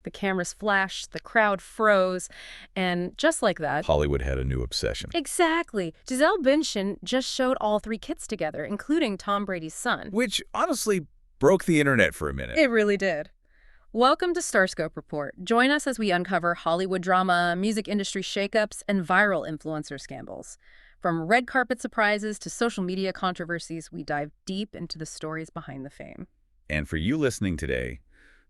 The cameras flashed, the crowd froze, and just like that... Hollywood had a new obsession. Exactly. Gisele Bündchen just showed all 3 kids together, including Tom Brady's son. Which, honestly, broke the internet for a minute. It really did. Welcome to Starscope Report. Join us as we uncover Hollywood drama, music industry shakeups, and viral influencer scandals. From red carpet surprises to social media controversies, we dive deep into the stories behind the fame. And for you listening today,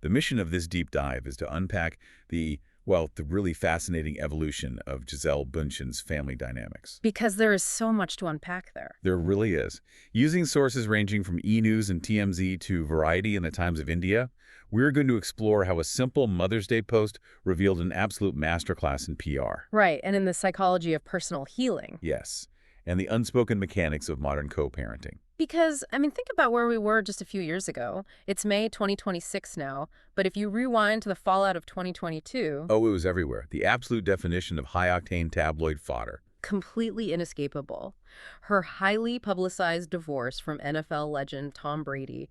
the mission of this deep dive is to unpack the really fascinating evolution of Gisele Bündchen's family dynamics. Because there is so much to unpack there. There really is. Using sources ranging from E! News and TMZ to Variety and the Times of India, we're going to explore how a simple Mother's Day post revealed an absolute masterclass in PR. Right, and in the psychology of personal healing. Yes, and the unspoken mechanics of modern co-parenting. Because, think about where we were just a few years ago. It's May 2026 now, but if you rewind to the fallout of 2022... Oh, it was everywhere. The absolute definition of high-octane tabloid fodder. Completely inescapable. Her highly publicized divorce from NFL legend Tom Brady.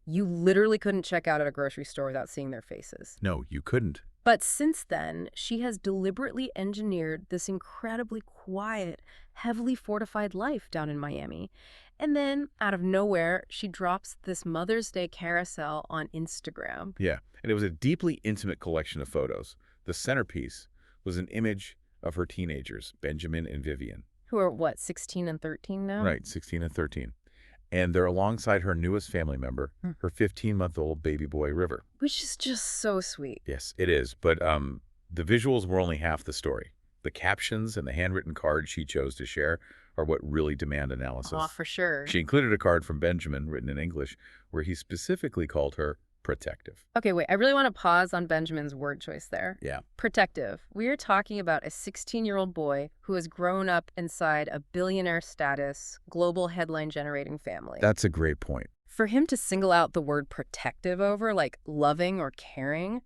You literally couldn't check out at a grocery store without seeing their faces. No, you couldn't. But since then, she has deliberately engineered this incredibly quiet, heavily fortified life down in Miami. And then, out of nowhere, she drops this Mother's Day carousel on Instagram. Yeah, and it was a deeply intimate collection of photos. The centerpiece was an image of her teenagers, Benjamin and Vivian. Who are, 16 and 13 now? Right, 16 and 13. And they're alongside her newest family member, her 15-month-old baby boy, River. Which is just so sweet. Yes, it is. But the visuals were only half the story. The captions and the handwritten cards she chose to share are what really demand analysis. Oh, for sure. She included a card from Benjamin, written in English, where he specifically called her protective. Okay, wait. I really want to pause on Benjamin's word choice there. Yeah. Protective. We are talking about a 16-year-old boy who has grown up inside a billionaire status, global headline-generating family. That's a great point. For him to single out the word protective over, like loving or caring,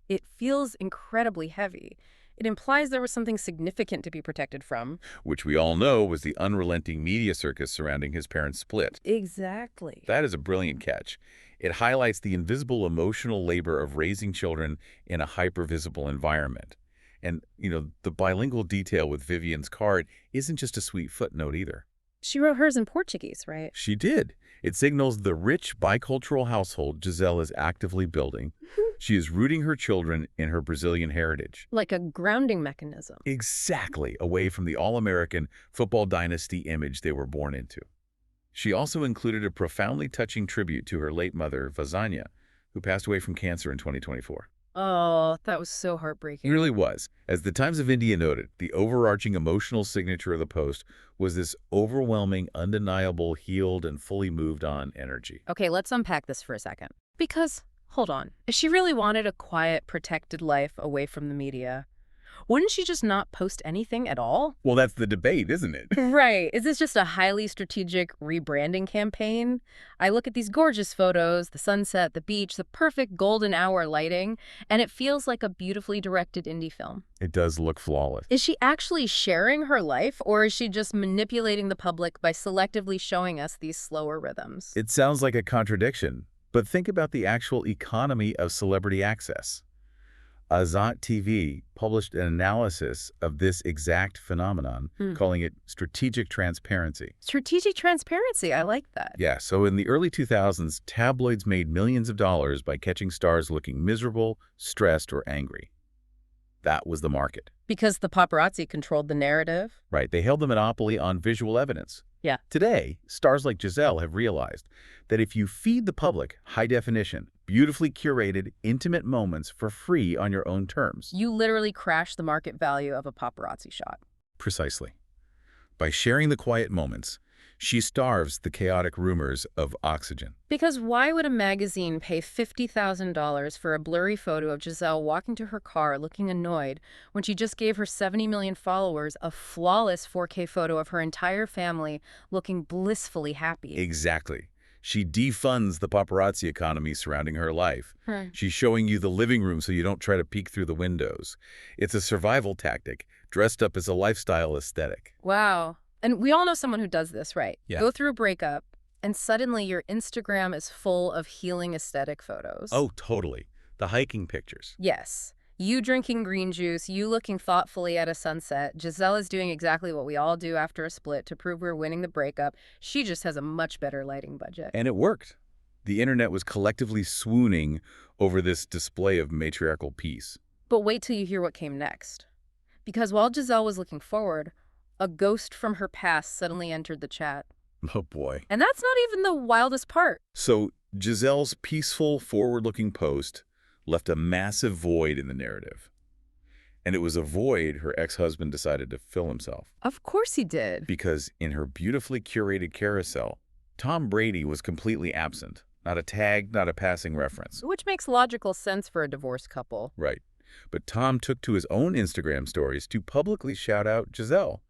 it feels incredibly heavy. It implies there was something significant to be protected from. Which we all know was the unrelenting media circus surrounding his parents' split. Exactly. That is a brilliant catch. It highlights the invisible emotional labor of raising children in a hyper-visible environment. And, the bilingual detail with Vivian's card isn't just a sweet footnote either. She wrote hers in Portuguese, right? She did. It signals the rich bicultural household Gisele is actively building. She is rooting her children in her Brazilian heritage. Like a grounding mechanism. Exactly, away from the all-American football dynasty image they were born into. She also included a profoundly touching tribute to her late mother, Vazania, who passed away from cancer in 2024. Oh, that was so heartbreaking. It really was. As the Times of India noted, the overarching emotional signature of the post was this overwhelming, undeniable, healed, and fully moved on energy. Okay, let's unpack this for a second. Because, hold on, if she really wanted a quiet, protected life away from the media, wouldn't she just not post anything at all? Well, that's the debate, isn't it? Right. Is this just a highly strategic rebranding campaign? I look at these gorgeous photos, the sunset, the beach, the perfect golden hour lighting, and it feels like a beautifully directed indie film. It does look flawless. Is she actually sharing her life, or is she just manipulating the public by selectively showing us these slower rhythms? It sounds like a contradiction, but think about the actual economy of celebrity access. Azat TV published an analysis of this exact phenomenon, calling it strategic transparency. Strategic transparency, I like that. Yeah, so in the early 2000s, tabloids made millions of dollars by catching stars looking miserable, stressed, or angry. That was the market. Because the paparazzi controlled the narrative? Right, they held the monopoly on visual evidence. Yeah. Today, stars like Gisele have realized that if you feed the public high-definition, beautifully curated, intimate moments for free on your own terms. You literally crash the market value of a paparazzi shot. Precisely. By sharing the quiet moments, she starves the chaotic rumors of oxygen. Because why would a magazine pay $50,000 for a blurry photo of Gisele walking to her car looking annoyed when she just gave her 70 million followers a flawless 4K photo of her entire family looking blissfully happy? Exactly. She defunds the paparazzi economy surrounding her life. Right. She's showing you the living room so you don't try to peek through the windows. It's a survival tactic, dressed up as a lifestyle aesthetic. Wow. And we all know someone who does this, right? Yeah. Go through a breakup, and suddenly your Instagram is full of healing aesthetic photos. Oh, totally. The hiking pictures. Yes. You drinking green juice, you looking thoughtfully at a sunset. Gisele is doing exactly what we all do after a split to prove we're winning the breakup. She just has a much better lighting budget. And it worked. The internet was collectively swooning over this display of matriarchal peace. But wait till you hear what came next. Because while Gisele was looking forward, a ghost from her past suddenly entered the chat. Oh boy. And that's not even the wildest part. So Gisele's peaceful, forward-looking post left a massive void in the narrative. And it was a void her ex-husband decided to fill himself. Of course he did. Because in her beautifully curated carousel, Tom Brady was completely absent. Not a tag, not a passing reference. Which makes logical sense for a divorced couple. Right. But Tom took to his own Instagram stories to publicly shout out Gisele.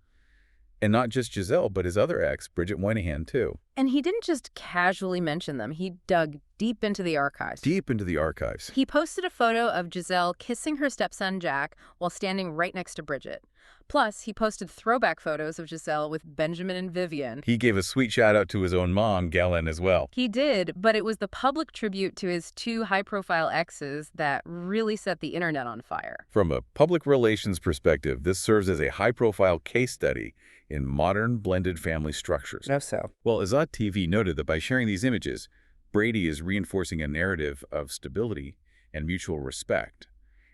And not just Gisele, but his other ex, Bridget Moynahan, too. And he didn't just casually mention them. He dug deep into the archives. Deep into the archives. He posted a photo of Gisele kissing her stepson Jack while standing right next to Bridget. Plus, he posted throwback photos of Gisele with Benjamin and Vivian. He gave a sweet shout out to his own mom, Gisele, as well. He did, but it was the public tribute to his two high-profile exes that really set the internet on fire. From a public relations perspective, this serves as a high-profile case study in modern blended family structures. Well, Azad TV noted that by sharing these images, Brady is reinforcing a narrative of stability and mutual respect.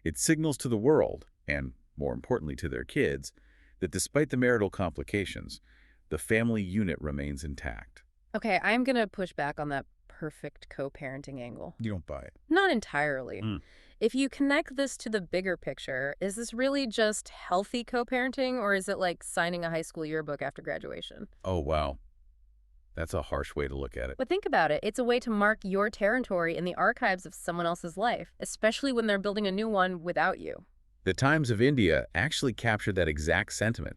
It signals to the world, and more importantly to their kids, that despite the marital complications, the family unit remains intact. Okay, I'm going to push back on that perfect co-parenting angle. You don't buy it. Not entirely. If you connect this to the bigger picture, is this really just healthy co-parenting, or is it like signing a high school yearbook after graduation? Oh, wow. That's a harsh way to look at it. But think about it. It's a way to mark your territory in the archives of someone else's life, especially when they're building a new one without you. The Times of India actually captured that exact sentiment.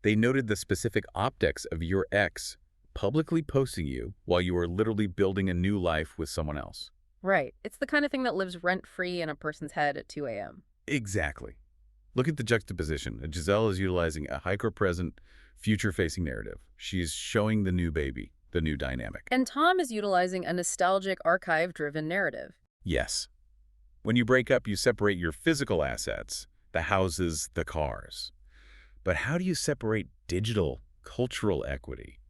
They noted the specific optics of your ex publicly posting you while you were literally building a new life with someone else. Right. It's the kind of thing that lives rent-free in a person's head at 2 a.m. Exactly. Look at the juxtaposition. Gisele is utilizing a hyper-present, future-facing narrative. She's showing the new baby, the new dynamic. And Tom is utilizing a nostalgic, archive-driven narrative. Yes. When you break up, you separate your physical assets, the houses, the cars. But how do you separate digital, cultural equity?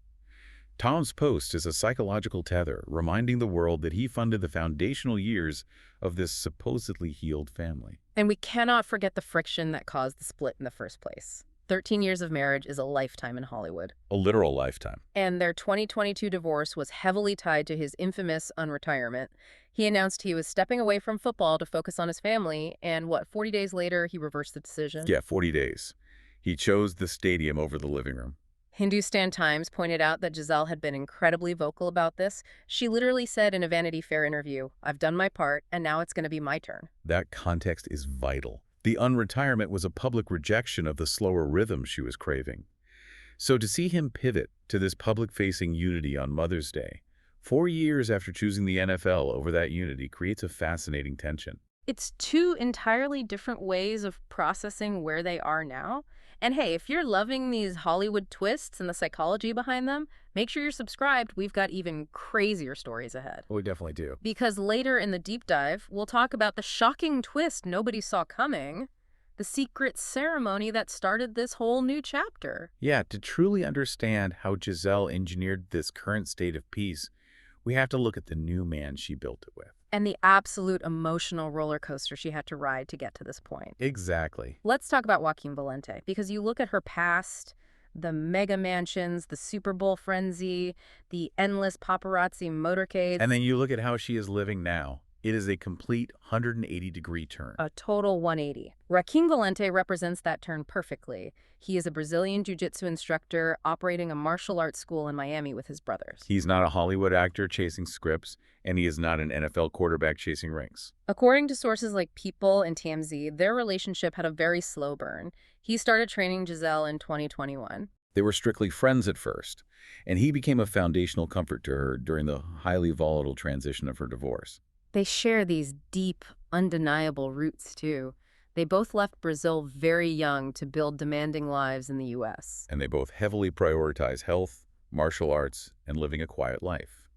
Tom's post is a psychological tether, reminding the world that he funded the foundational years of this supposedly healed family. And we cannot forget the friction that caused the split in the first place. 13 years of marriage is a lifetime in Hollywood. A literal lifetime. And their 2022 divorce was heavily tied to his infamous unretirement. He announced he was stepping away from football to focus on his family, and 40 days later, he reversed the decision? Yeah, 40 days. He chose the stadium over the living room. Hindustan Times pointed out that Gisele had been incredibly vocal about this. She literally said in a Vanity Fair interview, "I've done my part, and now it's going to be my turn." That context is vital. The unretirement was a public rejection of the slower rhythm she was craving. So to see him pivot to this public-facing unity on Mother's Day, 4 years after choosing the NFL over that unity, creates a fascinating tension. It's two entirely different ways of processing where they are now. And hey, if you're loving these Hollywood twists and the psychology behind them, make sure you're subscribed. We've got even crazier stories ahead. We definitely do. Because later in the deep dive, we'll talk about the shocking twist nobody saw coming, the secret ceremony that started this whole new chapter. Yeah, to truly understand how Gisele engineered this current state of peace, we have to look at the new man she built it with. And the absolute emotional roller coaster she had to ride to get to this point. Exactly. Let's talk about Joaquim Valente, because you look at her past, the mega mansions, the Super Bowl frenzy, the endless paparazzi motorcades. And then you look at how she is living now. It is a complete 180-degree turn. A total 180. Joaquim Valente represents that turn perfectly. He is a Brazilian jiu-jitsu instructor operating a martial arts school in Miami with his brothers. He's not a Hollywood actor chasing scripts, and he is not an NFL quarterback chasing rings. According to sources like People and TMZ, their relationship had a very slow burn. He started training Gisele in 2021. They were strictly friends at first, and he became a foundational comfort to her during the highly volatile transition of her divorce. They share these deep, undeniable roots, too. They both left Brazil very young to build demanding lives in the U.S. And they both heavily prioritize health, martial arts, and living a quiet life.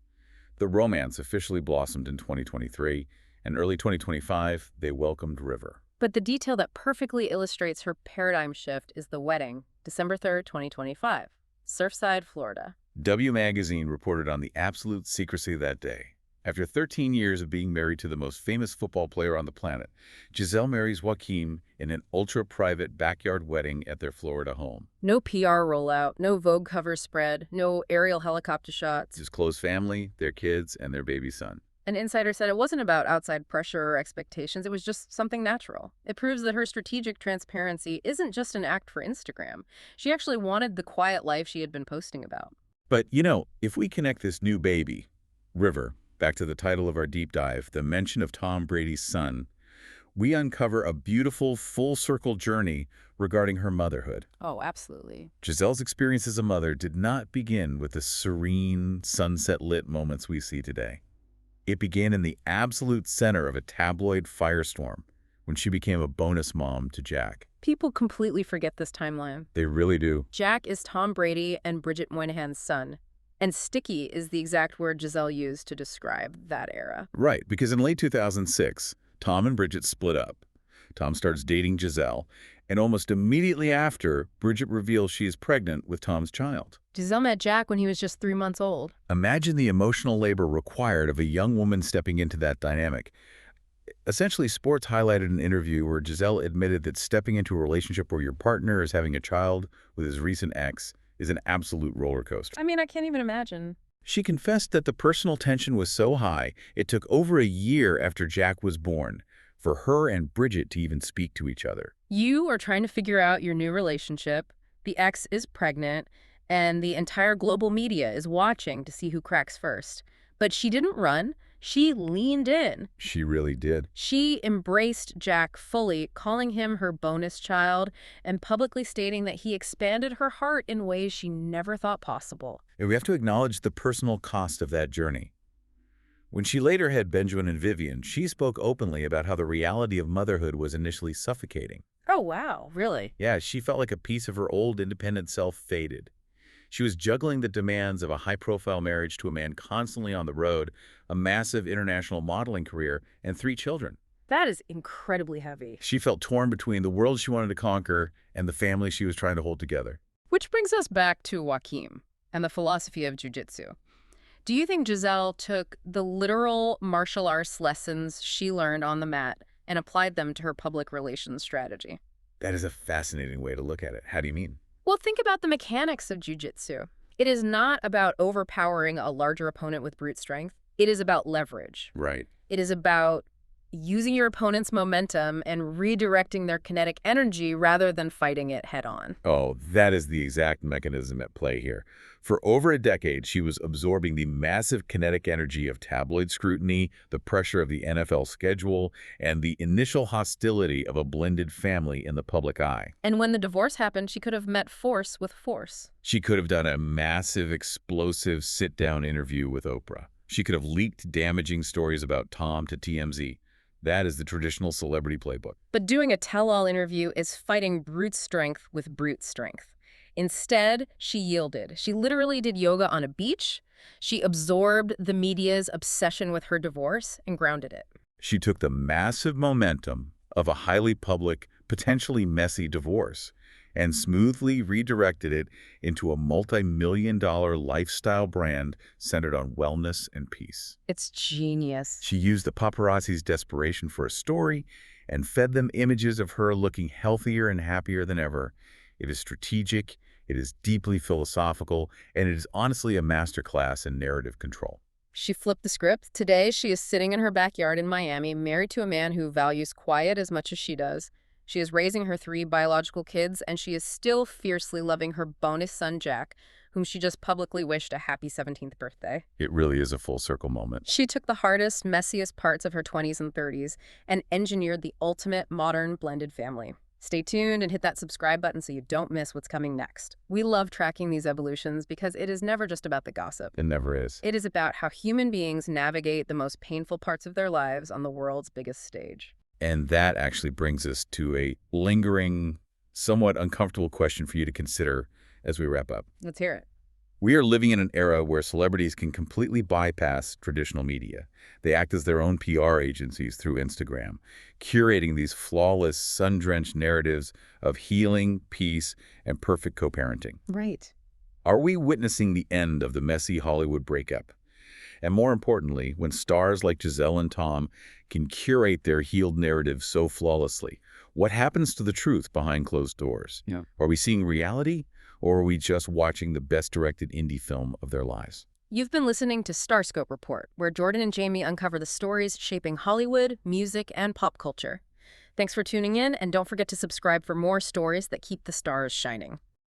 The romance officially blossomed in 2023, And early 2025, they welcomed River. But the detail that perfectly illustrates her paradigm shift is the wedding, December 3rd, 2025, Surfside, Florida. W Magazine reported on the absolute secrecy of that day. After 13 years of being married to the most famous football player on the planet, Gisele marries Joaquim in an ultra-private backyard wedding at their Florida home. No PR rollout, no Vogue cover spread, no aerial helicopter shots. His close family, their kids, and their baby son. An insider said it wasn't about outside pressure or expectations, it was just something natural. It proves that her strategic transparency isn't just an act for Instagram. She actually wanted the quiet life she had been posting about. But, you know, if we connect this new baby, River, back to the title of our deep dive, the mention of Tom Brady's son, we uncover a beautiful full-circle journey regarding her motherhood. Oh, absolutely. Gisele's experience as a mother did not begin with the serene, sunset-lit moments we see today. It began in the absolute center of a tabloid firestorm when she became a bonus mom to Jack. People completely forget this timeline. They really do. Jack is Tom Brady and Bridget Moynahan's son. And sticky is the exact word Gisele used to describe that era. Right, because in late 2006, Tom and Bridget split up. Tom starts dating Gisele, and almost immediately after, Bridget reveals she is pregnant with Tom's child. Gisele met Jack when he was just 3 months old. Imagine the emotional labor required of a young woman stepping into that dynamic. Essentially, Sports highlighted an interview where Gisele admitted that stepping into a relationship where your partner is having a child with his recent ex is an absolute roller coaster. I mean, I can't even imagine. She confessed that the personal tension was so high, it took over a year after Jack was born for her and Bridget to even speak to each other. You are trying to figure out your new relationship, the ex is pregnant, and the entire global media is watching to see who cracks first. But she didn't run. She leaned in. She really did. She embraced Jack fully, calling him her bonus child and publicly stating that he expanded her heart in ways she never thought possible. And we have to acknowledge the personal cost of that journey. When she later had Benjamin and Vivian, she spoke openly about how the reality of motherhood was initially suffocating. Oh, wow, really? Yeah, she felt like a piece of her old independent self faded. She was juggling the demands of a high-profile marriage to a man constantly on the road, a massive international modeling career, and 3 children. That is incredibly heavy. She felt torn between the world she wanted to conquer and the family she was trying to hold together. Which brings us back to Joaquim and the philosophy of jiu-jitsu. Do you think Gisele took the literal martial arts lessons she learned on the mat and applied them to her public relations strategy? That is a fascinating way to look at it. How do you mean? Well, think about the mechanics of jiu-jitsu. It is not about overpowering a larger opponent with brute strength. It is about leverage. Right. It is about using your opponent's momentum and redirecting their kinetic energy rather than fighting it head-on. Oh, that is the exact mechanism at play here. For over a decade, she was absorbing the massive kinetic energy of tabloid scrutiny, the pressure of the NFL schedule, and the initial hostility of a blended family in the public eye. And when the divorce happened, she could have met force with force. She could have done a massive, explosive sit-down interview with Oprah. She could have leaked damaging stories about Tom to TMZ. That is the traditional celebrity playbook. But doing a tell-all interview is fighting brute strength with brute strength. Instead, she yielded. She literally did yoga on a beach. She absorbed the media's obsession with her divorce and grounded it. She took the massive momentum of a highly public, potentially messy divorce and smoothly redirected it into a multi-million-dollar lifestyle brand centered on wellness and peace. It's genius. She used the paparazzi's desperation for a story and fed them images of her looking healthier and happier than ever. It is strategic, it is deeply philosophical, and it is honestly a masterclass in narrative control. She flipped the script. Today, she is sitting in her backyard in Miami, married to a man who values quiet as much as she does. She is raising her 3 biological kids, and she is still fiercely loving her bonus son, Jack, whom she just publicly wished a happy 17th birthday. It really is a full circle moment. She took the hardest, messiest parts of her 20s and 30s and engineered the ultimate modern blended family. Stay tuned and hit that subscribe button so you don't miss what's coming next. We love tracking these evolutions because it is never just about the gossip. It never is. It is about how human beings navigate the most painful parts of their lives on the world's biggest stage. And that actually brings us to a lingering, somewhat uncomfortable question for you to consider as we wrap up. Let's hear it. We are living in an era where celebrities can completely bypass traditional media. They act as their own PR agencies through Instagram, curating these flawless, sun-drenched narratives of healing, peace, and perfect co-parenting. Right. Are we witnessing the end of the messy Hollywood breakup? And more importantly, when stars like Gisele and Tom can curate their healed narratives so flawlessly, what happens to the truth behind closed doors? Yeah. Are we seeing reality, or are we just watching the best-directed indie film of their lives? You've been listening to Starscope Report, where Jordan and Jamie uncover the stories shaping Hollywood, music, and pop culture. Thanks for tuning in, and don't forget to subscribe for more stories that keep the stars shining.